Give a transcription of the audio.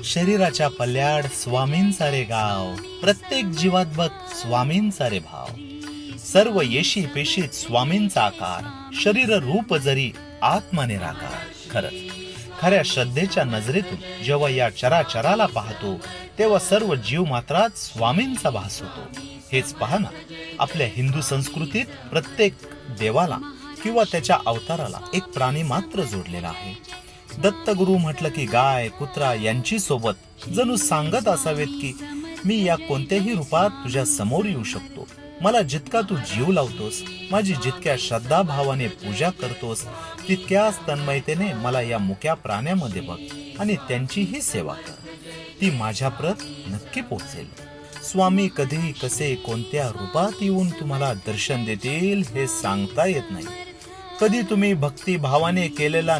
शरीराच्या पल्याड स्वामींचा रे गाव, प्रत्येक जीवात बघ स्वामींचा रे भाव. सर्व येशी पेशीत स्वामींचा आकार, शरीर रूप जरी आत्मा निराकार. खरंच खऱ्या श्रद्धेच्या नजरेतून जेव्हा या चराचराला पाहतो, तेव्हा सर्व जीव मात्रात स्वामींचा भास होतो. हेच पहा ना, आपल्या हिंदू संस्कृतीत प्रत्येक देवाला किंवा त्याच्या अवताराला एक प्राणी मात्र जोडलेला आहे. दत्तगुरु म्हटलं की गाय कुत्रा यांची सोबत जणू सांगत असावेत की मी या कोणत्याही रूपात तुझ्या समोर येऊ शकतो. मला जितका तू जीव लावतोस, माझी जितक्या श्रद्धा भावाने पूजा करतोस, तितक्याच तन्मयतेने मला या मुक्या प्राण्यामध्ये बघ आणि त्यांचीही सेवा कर. ती माझ्याप्रत नक्की पोहोचेल. स्वामी कधी कसे कोणत्या रूपात येऊन तुम्हाला दर्शन देतील हे सांगता येत नाही. कधी तुम्ही भक्तिभावाने केलेला